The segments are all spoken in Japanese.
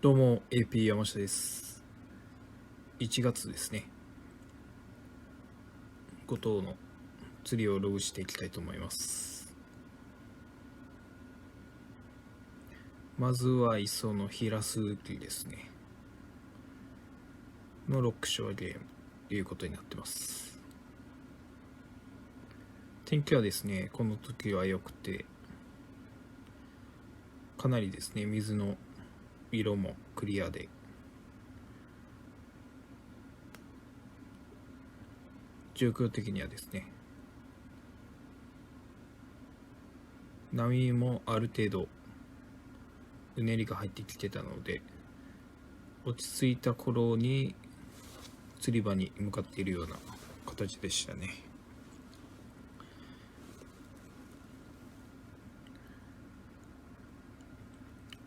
どうも AP 山下です。1月ですね。5頭の釣りをログしていきたいと思います。まずは磯の平鈴木ですねのロックショアゲームということになってます。天気はですね、この時は良くて、かなりですね、水の色もクリアで、状況的にはですね、波もある程度うねりが入ってきてたので、落ち着いた頃に釣り場に向かっているような形でしたね。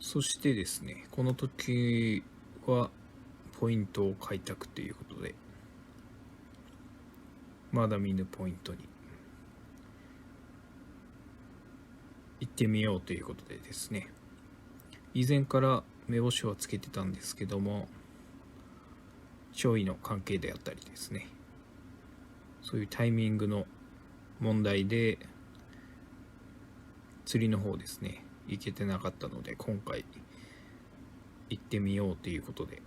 そしてですね、この時はポイントを開拓ということで、まだ見ぬポイントに行ってみようということでですね、以前から目星はつけてたんですけども、潮位の関係であったりですね、そういうタイミングの問題で釣りの方ですね、行けてなかったので、今回行ってみようということで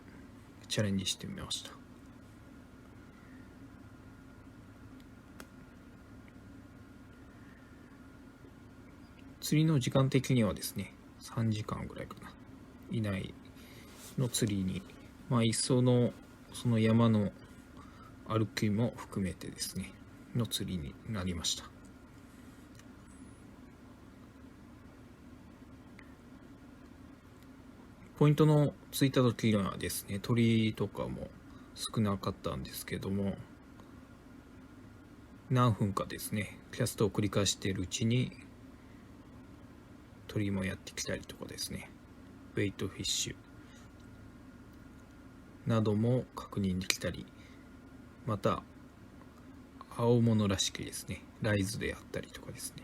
チャレンジしてみました。釣りの時間的にはですね、3時間ぐらいかな以内の釣りに、磯のその山の歩きも含めてですねの釣りになりました。ポイントのついた時にはですね、鳥とかも少なかったんですけども、何分かですねキャストを繰り返しているうちに鳥もやってきたりとかですね、ウェイトフィッシュなども確認できたり、また青物らしきですねライズであったりとかですね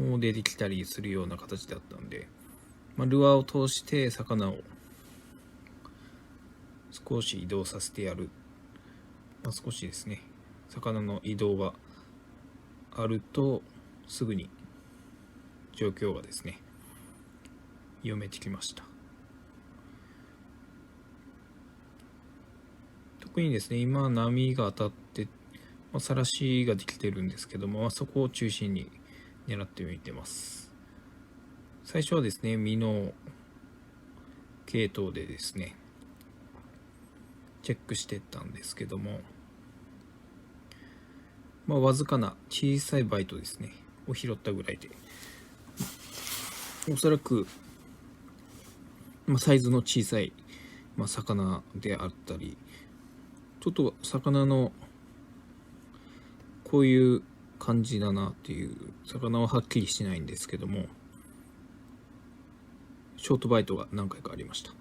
もう出てきたりするような形だったんで、ルアーを通して魚を少し移動させてやる、少しですね魚の移動があるとすぐに状況がですね読めてきました。特にですね今波が当たってさらしができてるんですけども、そこを中心に狙ってみてます。最初はですねミノ系統でですねチェックしていったんですけども、わずかな小さいバイトですねを拾ったぐらいで、おそらく、サイズの小さい、魚であったり、ちょっと魚のこういう感じだなっていう魚ははっきりしないんですけども、ショートバイトが何回かありました。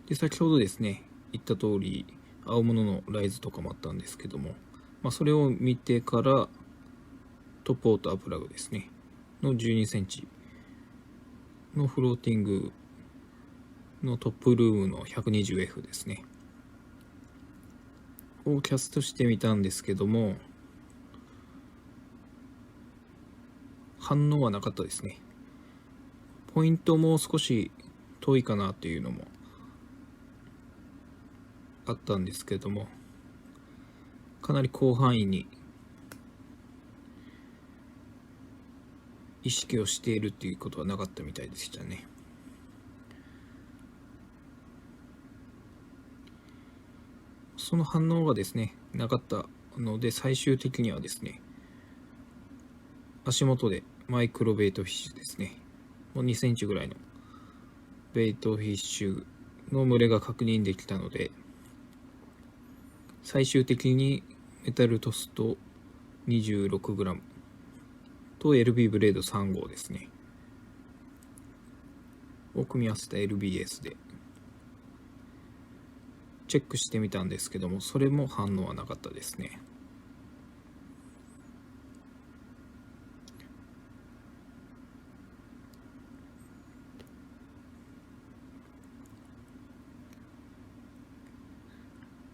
で、先ほどですね言った通り青物のライズとかもあったんですけども、それを見てからトップオートアプラグですねの12センチのフローティングのトップルームの 120F ですねをキャストしてみたんですけども、反応はなかったですね。ポイントも少し遠いかなっていうのもあったんですけども、かなり広範囲に意識をしているっていうことはなかったみたいでしたね。その反応がですねなかったので、最終的にはですね足元でマイクロベイトフィッシュですねもう2センチぐらいのベイトフィッシュの群れが確認できたので、最終的にメタルトスト 26g と LB ブレード3号ですねを組み合わせた LBS でチェックしてみたんですけども、それも反応はなかったですね。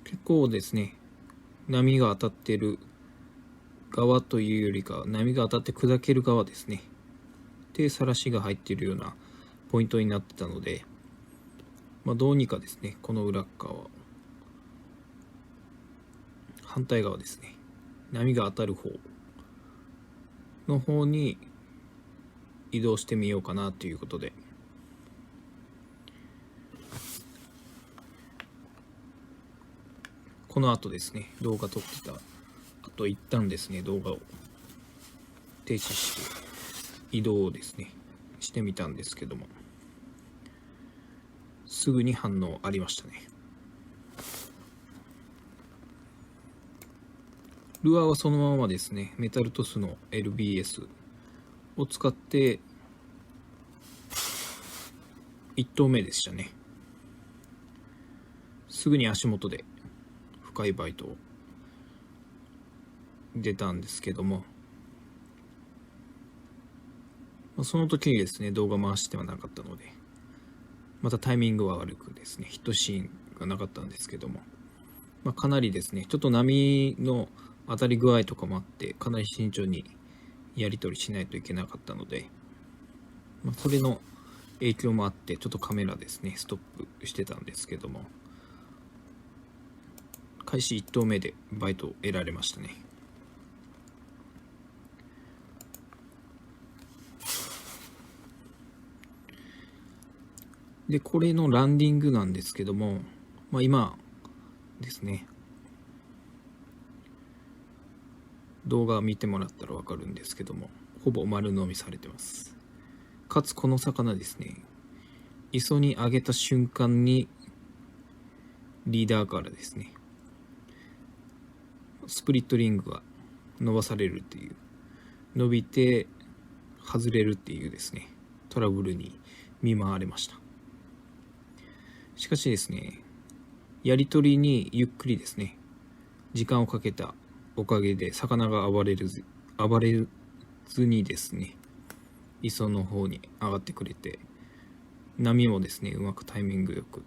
結構ですね、波が当たってる側というよりか、波が当たって砕ける側ですね。で、さらしが入っているようなポイントになってたので、どうにかですね、この裏側、反対側ですね、波が当たる方の方に移動してみようかなということで、この後ですね、動画撮ってた後、一旦ですね、動画を停止して移動をですねしてみたんですけども、すぐに反応ありましたね。ルアーはそのままですね、メタルトスの LBS を使って1投目でしたね。すぐに足元で深いバイト出たんですけども、その時にですね、動画回してはなかったので、またタイミングは悪くですね、ヒットシーンがなかったんですけども、かなりですね、ちょっと波の当たり具合とかもあって、かなり慎重にやり取りしないといけなかったので、それの影響もあって、ちょっとカメラですね、ストップしてたんですけども、開始1投目でバイトを得られましたね。で、これのランディングなんですけども、今ですね、動画見てもらったらわかるんですけども、ほぼ丸飲みされてます。かつこの魚ですね、磯に上げた瞬間にリーダーからですね、スプリットリングが伸ばされるっていう、伸びて外れるっていうですね、トラブルに見舞われました。しかしですね、やり取りにゆっくりですね、時間をかけたおかげで魚が暴れずにですね、磯の方に上がってくれて、波もですね、うまくタイミングよく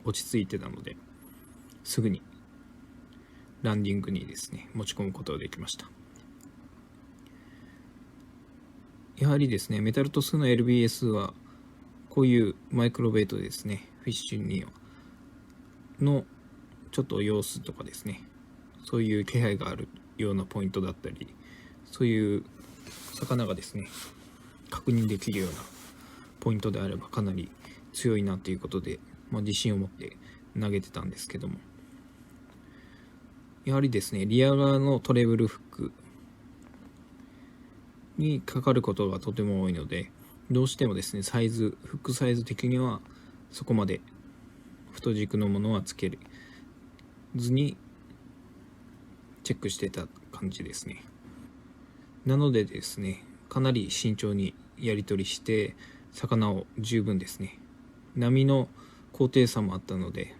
落ち着いてたので、すぐにランディングにですね、持ち込むことができました。やはりですね、メタルトスの LBS はこういうマイクロベイトですね、フィッシュにのちょっと様子とかですね、そういう気配があるようなポイントだったり、そういう魚がですね、確認できるようなポイントであればかなり強いなということで、自信を持って投げてたんですけども、やはりですね、リア側のトレブルフックにかかることがとても多いので、どうしてもですね、フックサイズ的にはそこまで太軸のものはつけずにチェックしてた感じですね。なのでですね、かなり慎重にやり取りして魚を十分ですね、波の高低差もあったので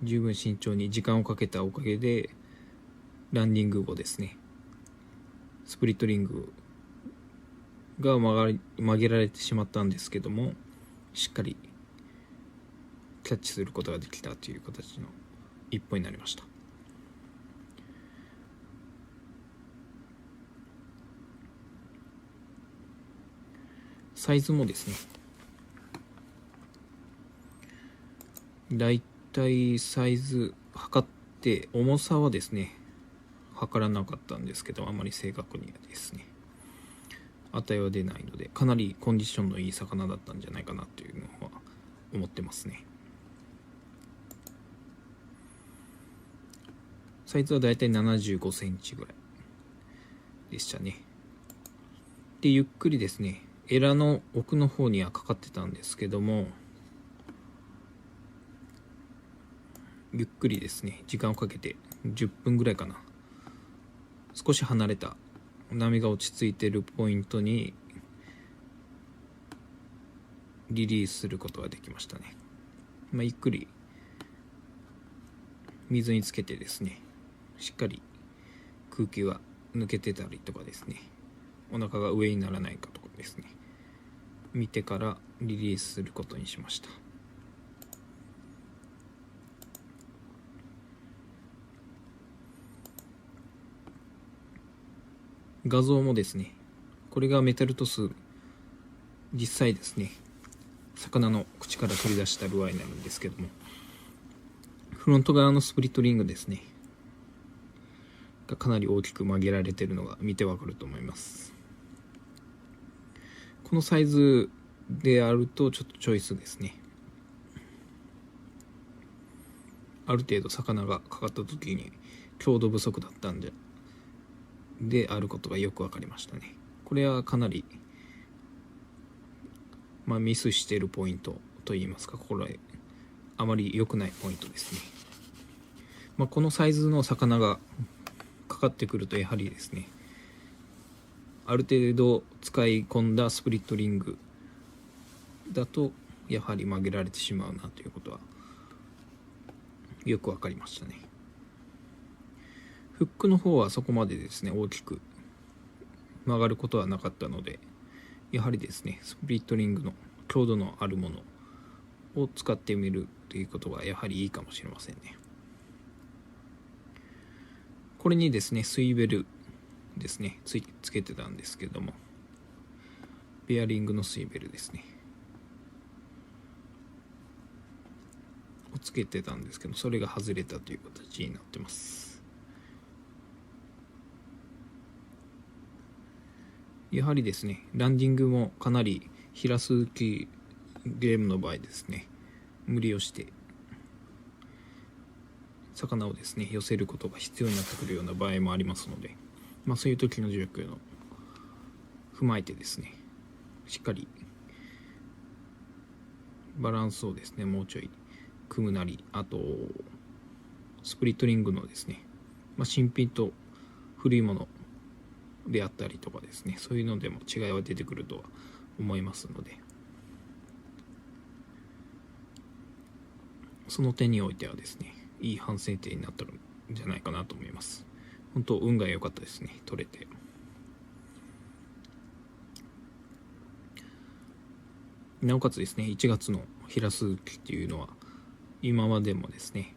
十分慎重に時間をかけたおかげで、ランディング後ですね、スプリットリングが曲げられてしまったんですけども、しっかりキャッチすることができたという形の一歩になりました。サイズもですね、だいたいサイズ測って、重さはですね測らなかったんですけど、あまり正確にはですね値は出ないので、かなりコンディションのいい魚だったんじゃないかなというのは思ってますね。サイズはだいたい75センチぐらいでしたね。で、ゆっくりですね、エラの奥の方にはかかってたんですけども、ゆっくりですね、時間をかけて10分ぐらいかな、少し離れた波が落ち着いているポイントにリリースすることができましたね。ゆっくり水につけてですね、しっかり空気が抜けてたりとかですね、お腹が上にならないかとかですね、見てからリリースすることにしました。画像もですね、これがメタルトス、実際ですね、魚の口から取り出したルアーになるんですけども、フロント側のスプリットリングですねがかなり大きく曲げられているのが見てわかると思います。このサイズであるとちょっとチョイスですね。ある程度魚がかかった時に強度不足だったんであることがよく分かりましたね。これはかなり、ミスしているポイントといいますか、これあまり良くないポイントですね。このサイズの魚がかかってくるとやはりですね、ある程度使い込んだスプリットリングだとやはり曲げられてしまうなということはよく分かりましたね。フックの方はそこまでですね大きく曲がることはなかったので、やはりですねスプリットリングの強度のあるものを使ってみるということがやはりいいかもしれませんね。これにですねスイベルですねつけてたんですけども、ベアリングのスイベルですねをつけてたんですけど、それが外れたという形になってます。やはりですねランディングもかなり平数機ゲームの場合ですね、無理をして魚をですね寄せることが必要になってくるような場合もありますので、そういう時の状況を踏まえてですね、しっかりバランスをですねもうちょい組むなり、あとスプリットリングのですね、新品と古いものであったりとかですね、そういうのでも違いは出てくるとは思いますので、その点においてはですねいい反省点になったんじゃないかなと思います。本当運が良かったですね、取れて。なおかつですね1月の平数期っていうのは今までもですね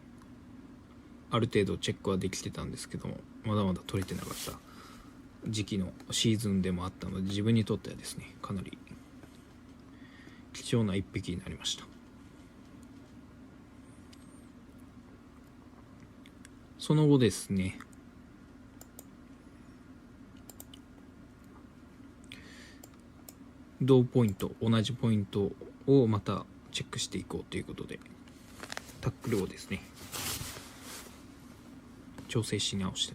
ある程度チェックはできてたんですけども、まだまだ取れてなかった時期のシーズンでもあったので、自分にとってはですねかなり貴重な一匹になりました。その後ですね、同ポイント同じポイントをまたチェックしていこうということで、タックルをですね調整し直し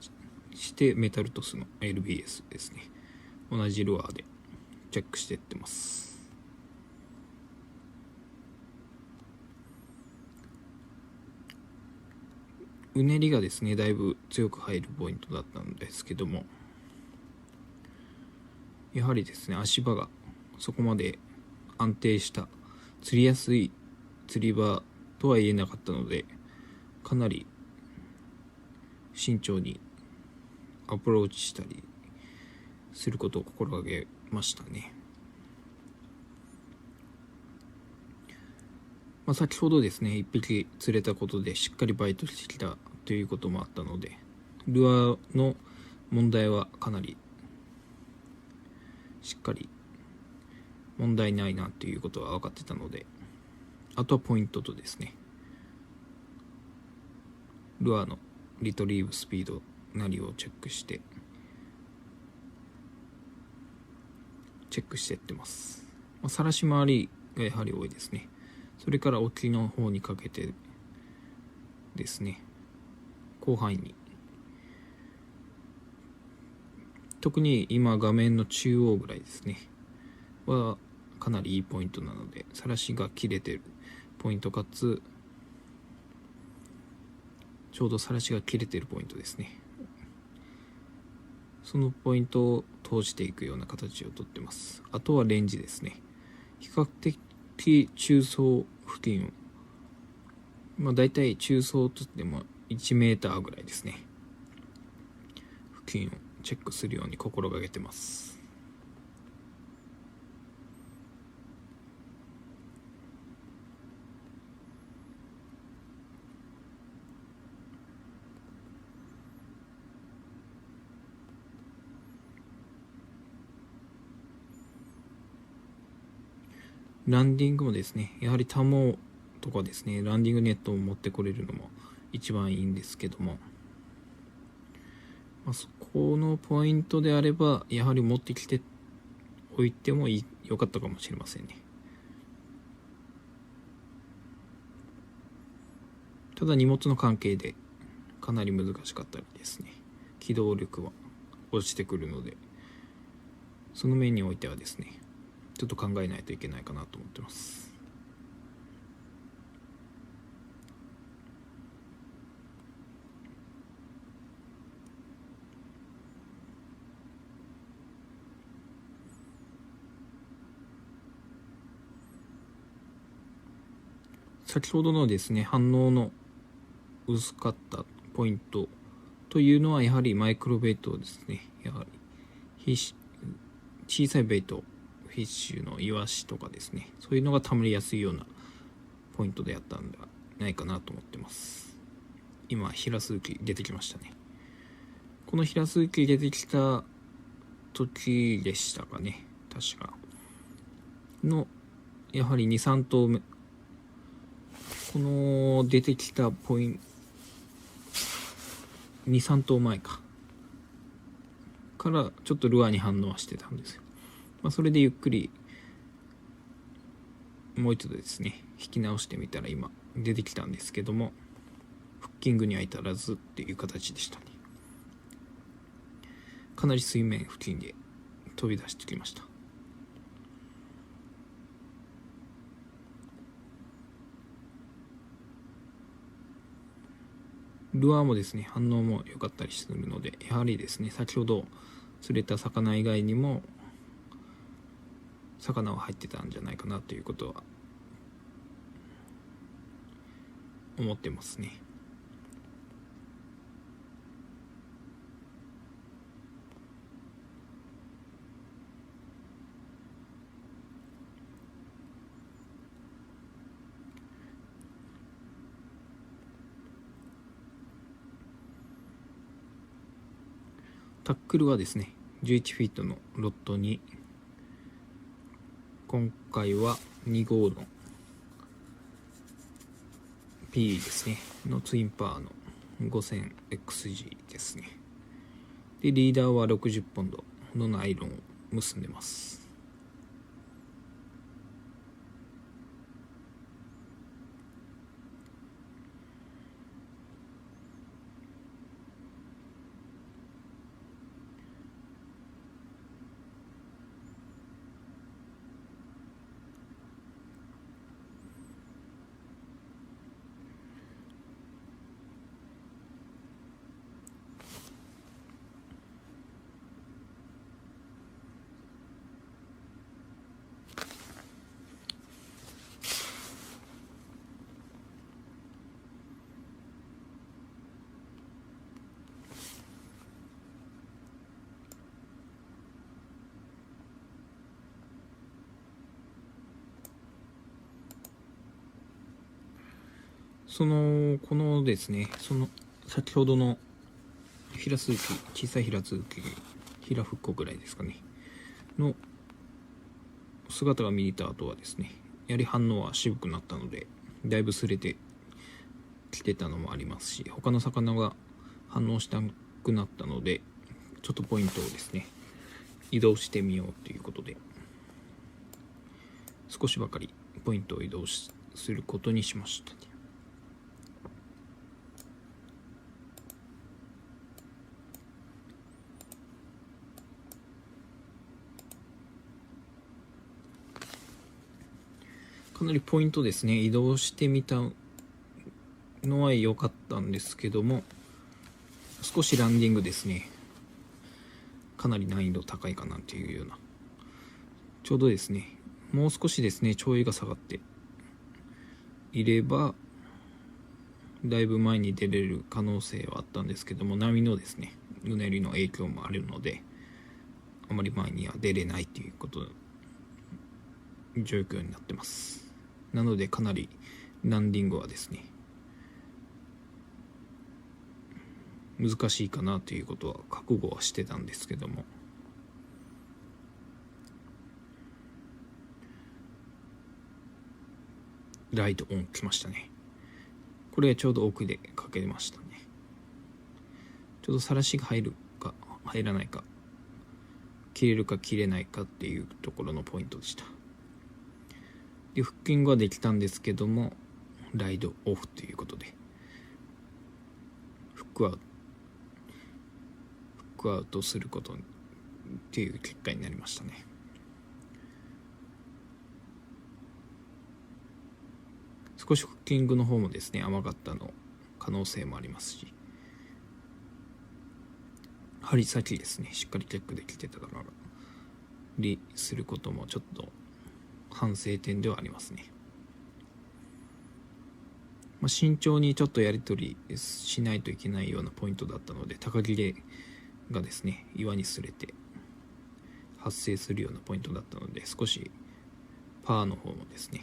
てメタルトスの LBS ですね同じルアーでチェックしていってます。うねりがですねだいぶ強く入るポイントだったんですけども、やはりですね足場がそこまで安定した釣りやすい釣り場とは言えなかったので、かなり慎重にアプローチしたりすることを心がけましたね。先ほどですね一匹釣れたことでしっかりバイトしてきたということもあったので、ルアーの問題はかなりしっかり問題ないなということは分かってたので、あとはポイントとですねルアーのリトリーブスピードなりをチェックしていってます。晒し回りがやはり多いですね。それから沖の方にかけてですね広範囲に、特に今画面の中央ぐらいですねはかなりいいポイントなので、晒しが切れてるポイントかつちょうど晒しが切れてるポイントですね、そのポイントを通していくような形をとってます。あとはレンジですね、比較的中層付近をだいたい中層とっても1メーターぐらいですね付近をチェックするように心がけてます。ランディングもですね、やはりタモとかですね、ランディングネットを持ってこれるのも一番いいんですけども、そこのポイントであればやはり持ってきておいても良かったかもしれませんね。ただ荷物の関係でかなり難しかったりですね、機動力は落ちてくるので、その面においてはですね、ちょっと考えないといけないかなと思ってます。先ほどのですね、反応の薄かったポイントというのはやはりマイクロベイトですね。やはり小さいベイト、フィッシュのイワシとかですね、そういうのがたまりやすいようなポイントでやったんではないかなと思ってます。今ヒラスウキ出てきましたね。このヒラスウキ出てきた時でしたかね、確かのやはり2、3頭目、この出てきたポイント2、3頭前からちょっとルアーに反応はしてたんですよ。それでゆっくりもう一度ですね引き直してみたら今出てきたんですけども、フッキングには至らずっていう形でしたね。かなり水面付近で飛び出してきました。ルアーもですね反応も良かったりするので、やはりですね先ほど釣れた魚以外にも魚は入ってたんじゃないかなということは思ってますね。タックルはですね11フィートのロッドに、今回は2号の P ですねのツインパーの 5000XG ですね。でリーダーは60ポンドのナイロンを結んでます。このですね、先ほどのヒラスウキ、小さいヒラスウキ、ヒラフッコぐらいですかね、の姿が見えた後はですね、やはり反応は渋くなったので、だいぶ擦れてきてたのもありますし、他の魚が反応したくなったので、ちょっとポイントをですね、移動してみようということで、少しばかりポイントを移動することにしましたね。かなりポイントですね移動してみたのは良かったんですけども、少しランディングですねかなり難易度高いかなというような、ちょうどですねもう少しですね潮位が下がっていればだいぶ前に出れる可能性はあったんですけども、波のですねうねりの影響もあるのであまり前には出れないということ状況になってます。なのでかなりランディングはですね難しいかなということは覚悟はしてたんですけども、ライトオン来ましたね。これがちょうど奥でかけましたね。ちょうどさらしが入るか入らないか、切れるか切れないかっていうところのポイントでした。でフッキングはできたんですけども、ライドオフということでフックアウトすることっていう結果になりましたね。少しフッキングの方もですね、甘かったの可能性もありますし、針先ですね、しっかりチェックできてたからりすることもちょっと反省点ではありますね。慎重にちょっとやり取りしないといけないようなポイントだったので、高切れがですね、岩に擦れて発生するようなポイントだったので、少しパーの方もですね、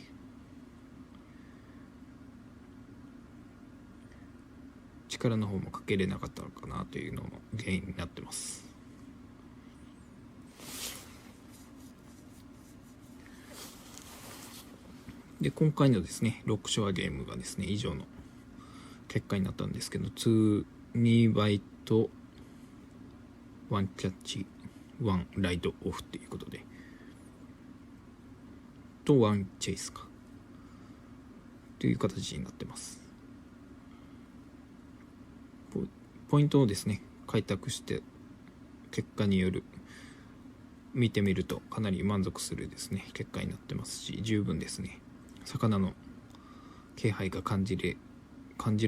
力の方もかけれなかったのかなというのも原因になってます。で今回のですね6ショアゲームがですね以上の結果になったんですけど、2バイト1キャッチ1ライトオフということで、と1チェイスかという形になってます。ポイントをですね開拓して結果による見てみるとかなり満足するですね結果になってますし、十分ですね魚の気配が感じる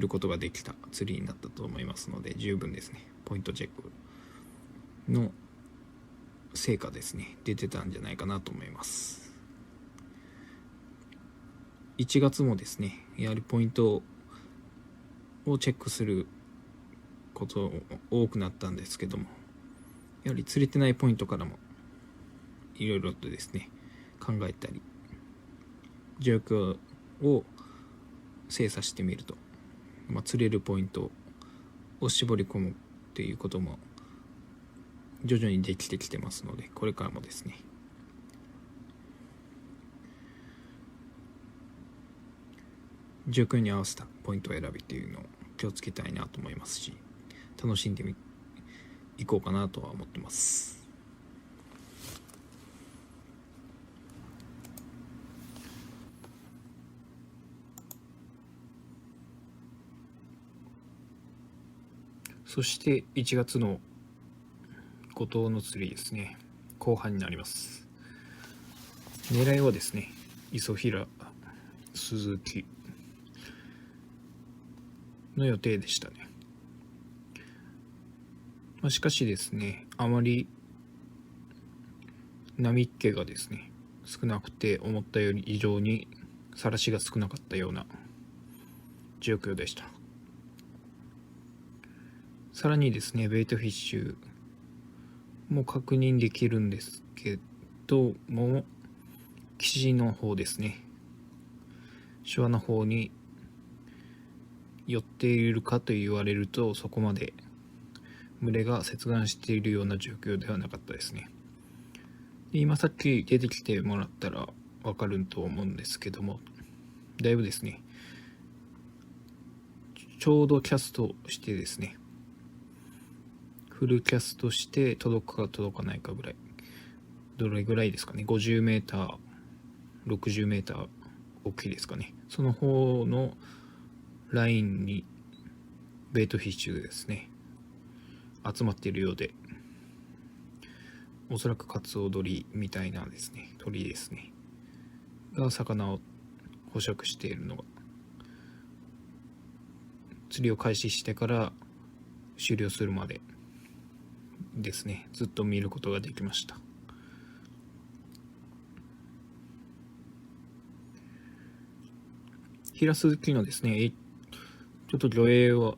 ことができた釣りになったと思いますので、十分ですねポイントチェックの成果ですね出てたんじゃないかなと思います。1月もですねやはりポイントをチェックすること多くなったんですけども、やはり釣れてないポイントからもいろいろとですね考えたり状況を精査してみると、釣れるポイントを絞り込むっていうことも徐々にできてきてますので、これからもですね状況に合わせたポイント選びっていうのを気をつけたいなと思いますし、楽しんでいこうかなとは思ってます。そして1月の五島の釣りですね、後半になります。狙いはですね磯平鈴木の予定でしたね。しかしですねあまり波っ気がですね少なくて、思ったより以上にさらしが少なかったような状況でした。さらにですねベイトフィッシュも確認できるんですけども、岸の方ですね、手話の方に寄っているかと言われると、そこまで群れが接岸しているような状況ではなかったですね。で今さっき出てきてもらったら分かると思うんですけども、だいぶですねちょうどキャストしてですね、フルキャストして届くか届かないかぐらい、どれぐらいですかね、50メーター60メーター大きいですかね、その方のラインにベイトフィッシュですね集まっているようで、おそらくカツオドリみたいなですね鳥ですねが魚を捕食しているのが、釣りを開始してから終了するまでですねずっと見ることができました。平鈴木のですねちょっと魚影は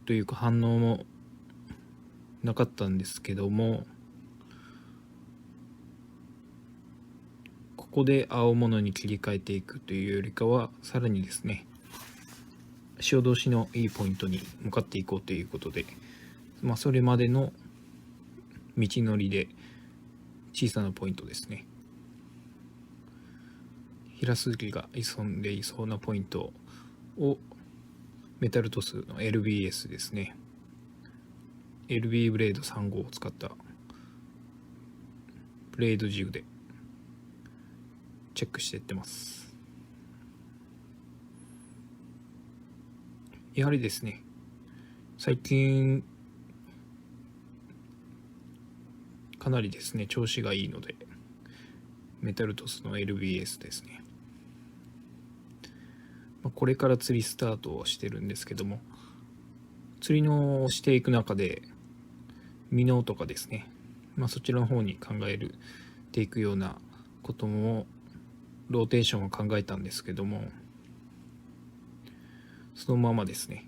というか反応もなかったんですけども、ここで青物に切り替えていくというよりかは、さらにですね潮通しのいいポイントに向かっていこうということで、それまでの道のりで小さなポイントですね平杉が潜んでいそうなポイントをメタルトスの LBS ですね、 LB ブレード3号を使ったブレードジグでチェックしていってます。やはりですね、最近かなりですね調子がいいので、メタルトスの LBS ですね、これから釣りスタートをしてるんですけども、釣りのしていく中でミノとかですね、そちらの方に考えていくようなこともローテーションを考えたんですけども、そのままですね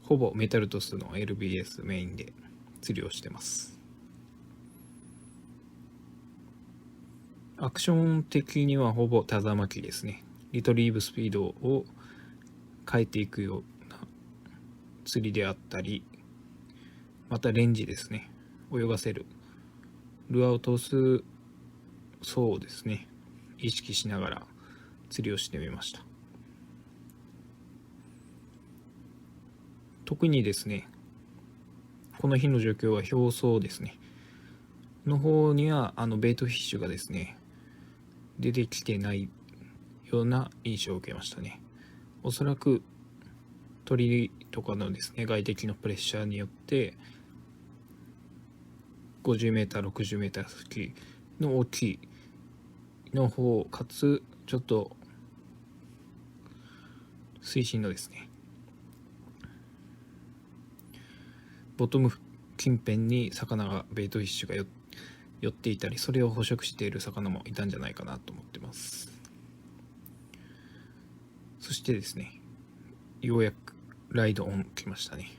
ほぼメタルトスの LBS メインで釣りをしてます。アクション的にはほぼたざまきですね。リトリーブスピードを変えていくような釣りであったり、またレンジですね、泳がせるルアーを通す層をですね意識しながら釣りをしてみました。特にですねこの日の状況は表層ですねの方にはベイトフィッシュがですね出てきてないような印象を受けましたね。おそらく鳥とかのですね外敵のプレッシャーによって50m 60m 先の大きいの方かつちょっと水深のですねボトム近辺に魚がベイトフィッシュが寄っていたり、それを捕食している魚もいたんじゃないかなと思ってます。そしてですねようやくライドオン来ましたね。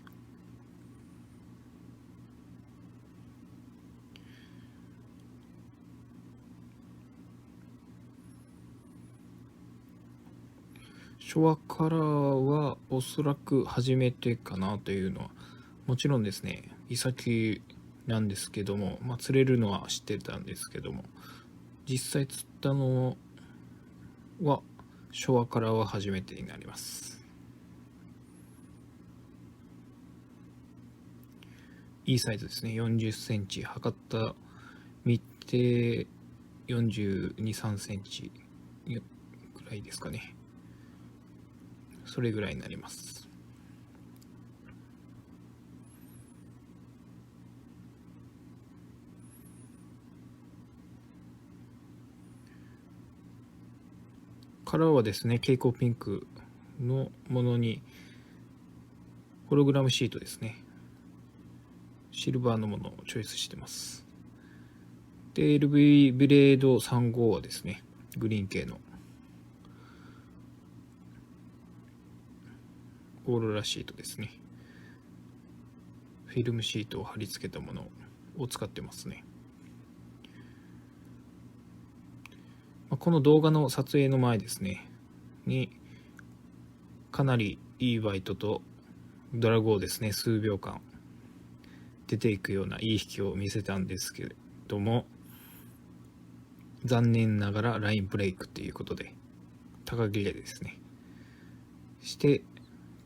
初話からはおそらく初めてかなというのはもちろんですねイサキなんですけども、釣れるのは知ってたんですけども、実際釣ったのは初話からは初めてになります。いいサイズですね。40センチ、測った見て42、3センチぐらいですかね。それぐらいになります。カラーはですね、蛍光ピンクのものにホログラムシートですね。シルバーのものをチョイスしてます。で、LV ブレード3号はですね、グリーン系のオーロラシートですね。フィルムシートを貼り付けたものを使ってますね。この動画の撮影の前ですねにかなりいいバイトとドラグをですね数秒間出ていくようないい引きを見せたんですけれども、残念ながらラインブレイクっていうことで高切れですねして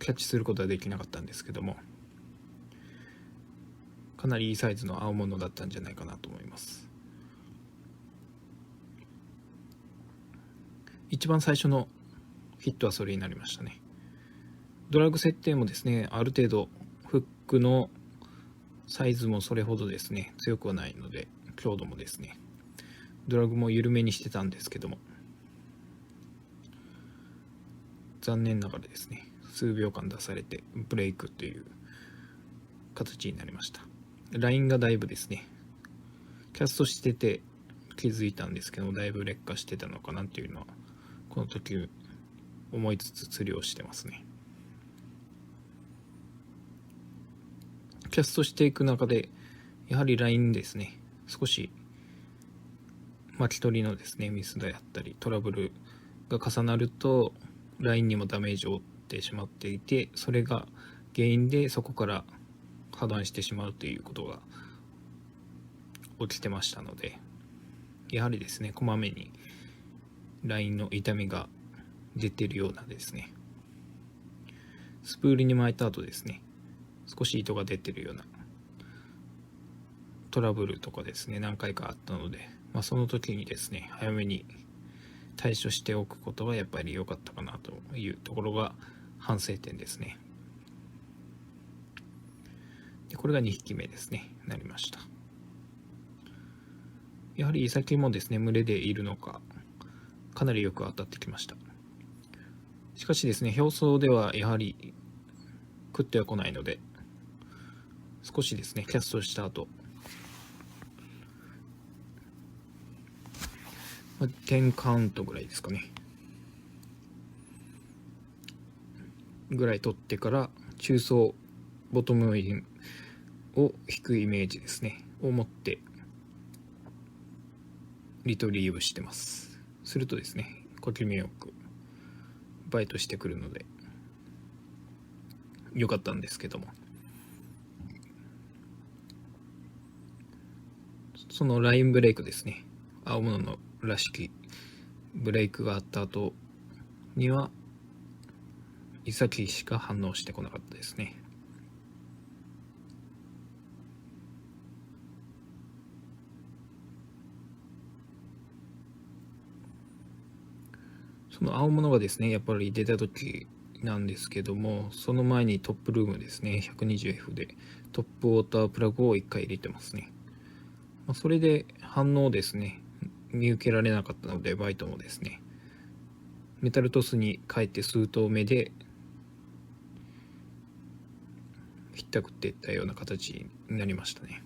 キャッチすることはできなかったんですけども、かなりいいサイズの青物だったんじゃないかなと思います。一番最初のヒットはそれになりましたね。ドラッグ設定もですねある程度フックのサイズもそれほどですね強くはないので、強度もですねドラッグも緩めにしてたんですけども、残念ながらですね数秒間出されてブレイクという形になりました。ラインがだいぶですねキャストしてて気づいたんですけど、だいぶ劣化してたのかなっていうのはこの時思いつつ釣りをしてますね。キャストしていく中でやはりラインですね少し巻き取りのですねミスであったりトラブルが重なるとラインにもダメージを負ってしまっていて、それが原因でそこから破断してしまうということが起きてましたので、やはりですね、こまめにラインの痛みが出てるようなですね、スプールに巻いた後ですね、少し糸が出てるようなトラブルとかですね、何回かあったので、その時にですね、早めに対処しておくことがやっぱり良かったかなというところが反省点ですね。でこれが2匹目ですね、なりました。やはりイサキもですね、群れでいるのか、かなりよく当たってきました。しかしですね、表層ではやはり食っては来ないので、少しですね、キャストした後、10カウントぐらいですかね。ぐらい取ってから、中層、ボトムインを引くイメージですね、を持って、リトリーブしてます。するとですね、小気味よくバイトしてくるので、良かったんですけども、そのラインブレイクですね、青物のらしきブレイクがあった後にはイサキしか反応してこなかったですね。その青物がですね、やっぱり出た時なんですけども、その前にトップルームですね、120F でトップウォータープラグを1回入れてますね。それで反応をですね、見受けられなかったので、バイトもですね、メタルトスに帰って数投目でひったくっていったような形になりましたね。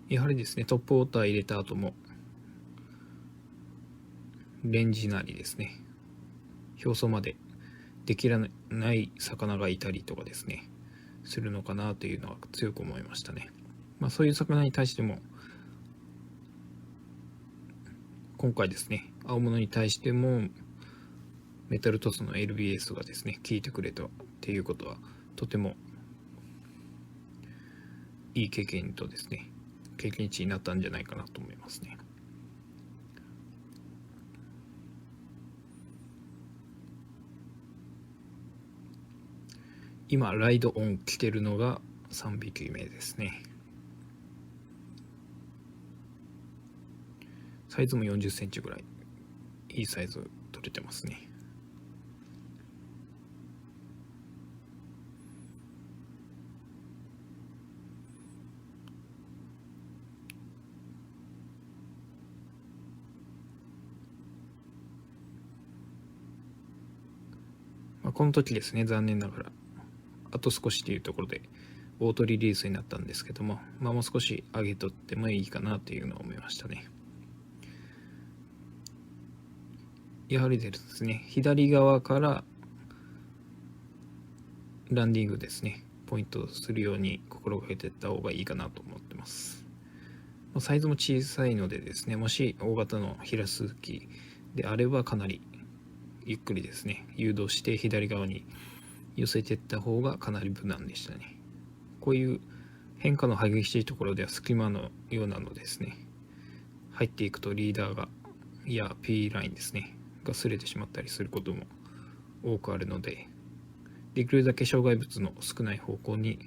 やはりですね、トップウォーター入れた後もレンジなりですね、表層までできない魚がいたりとかですね、するのかなというのは強く思いましたね。そういう魚に対しても、今回ですね、青物に対してもメタルトスの LBS がですね、効いてくれたっていうことは、とてもいい経験とですね、経験値になったんじゃないかなと思いますね。今ライドオン来てるのが3匹目ですね。サイズも40センチぐらいいいサイズ取れてますね。この時ですね、残念ながらあと少しというところでオートリリースになったんですけども、もう少し上げとってもいいかなというのを思いましたね。やはりですね、左側からランディングですね、ポイントするように心がけていった方がいいかなと思ってます。サイズも小さいのでですね、もし大型のヒラス機であればかなりゆっくりですね、誘導して左側に寄せていった方がかなり無難でしたね。こういう変化の激しいところでは隙間のようなのですね、入っていくとリーダーがや P ラインですねが擦れてしまったりすることも多くあるので、できるだけ障害物の少ない方向に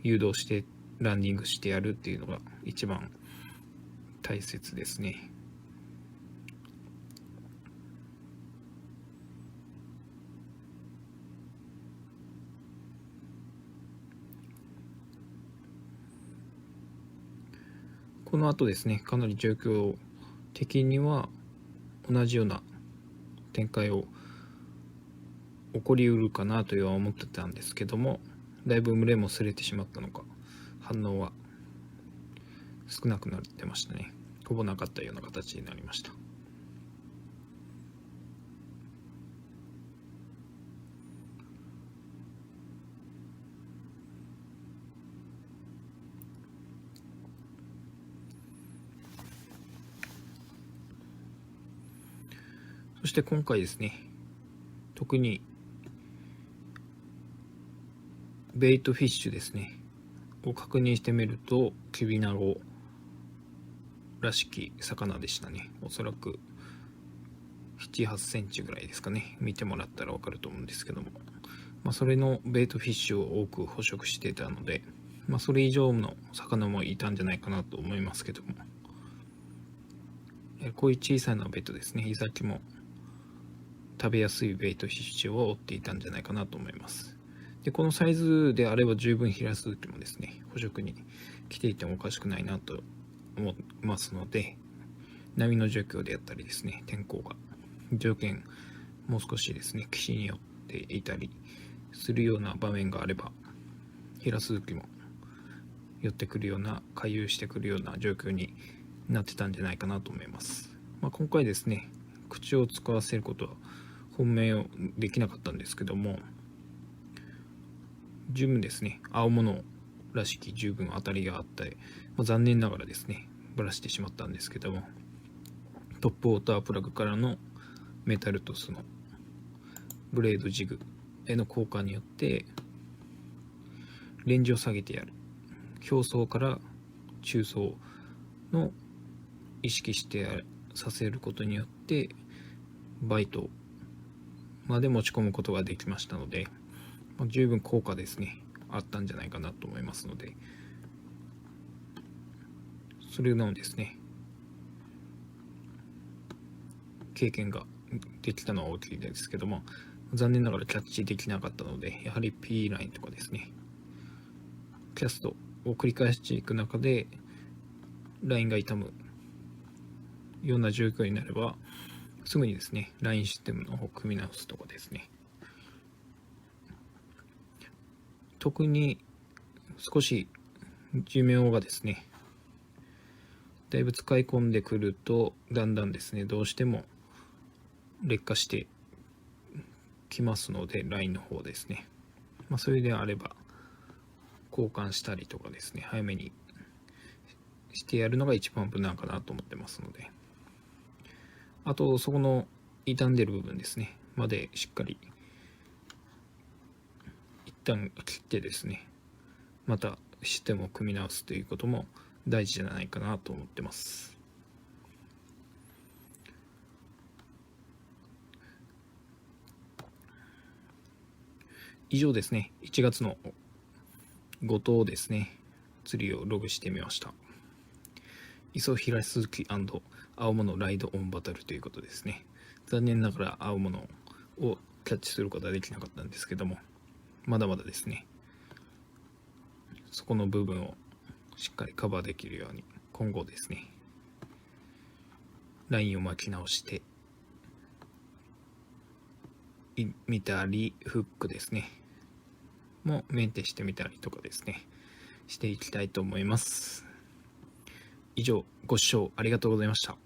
誘導してランディングしてやるっていうのが一番大切ですね。この後ですね、かなり状況的には同じような展開を起こりうるかなというは思ってたんですけども、だいぶ群れも擦れてしまったのか、反応は少なくなってましたね。ほぼなかったような形になりました。そして今回ですね、特にベイトフィッシュですね、を確認してみると、キビナゴらしき魚でしたね。おそらく7、8センチぐらいですかね。見てもらったらわかると思うんですけども、それのベイトフィッシュを多く捕食していたので、それ以上の魚もいたんじゃないかなと思いますけども、こういう小さなベイトですね、イサキも食べやすいベイトフィッシュを追っていたんじゃないかなと思います。で、このサイズであれば十分ヒラスズキもですね、捕食に来ていてもおかしくないなと思いますので、波の状況であったりですね、天候が条件もう少しですね、岸に寄っていたりするような場面があれば、ヒラスズキも寄ってくるような、回遊してくるような状況になってたんじゃないかなと思います。今回ですね、口を使わせることは本命をできなかったんですけども、十分ですね、青物らしき十分当たりがあって、残念ながらですね、ぶらしてしまったんですけども、トップウォータープラグからのメタルトスのブレードジグへの交換によってレンジを下げてやる、表層から中層の意識してさせることによってバイトまで持ち込むことができましたので、十分効果ですねあったんじゃないかなと思いますので、それのですね経験ができたのは大きいですけども、残念ながらキャッチできなかったので、やはり P ラインとかですね、キャストを繰り返していく中でラインが傷むような状況になれば、すぐにですねラインシステムの方を組み直すとかですね、特に少し寿命がですねだいぶ使い込んでくると、だんだんですねどうしても劣化してきますので、ラインの方ですね、それであれば交換したりとかですね、早めにしてやるのが一番無難かなと思ってますので、あとそこの傷んでる部分ですねまでしっかり一旦切ってですね、またシステムを組み直すということも大事じゃないかなと思ってます。以上ですね、1月の5頭ですね、釣りをログしてみました。磯平鈴木青物ライドオンバトルということですね。残念ながら青物をキャッチすることはできなかったんですけども、まだまだですね、そこの部分をしっかりカバーできるように、今後ですね、ラインを巻き直してみたり、フックですねもメンテしてみたりとかですねしていきたいと思います。以上、ご視聴ありがとうございました。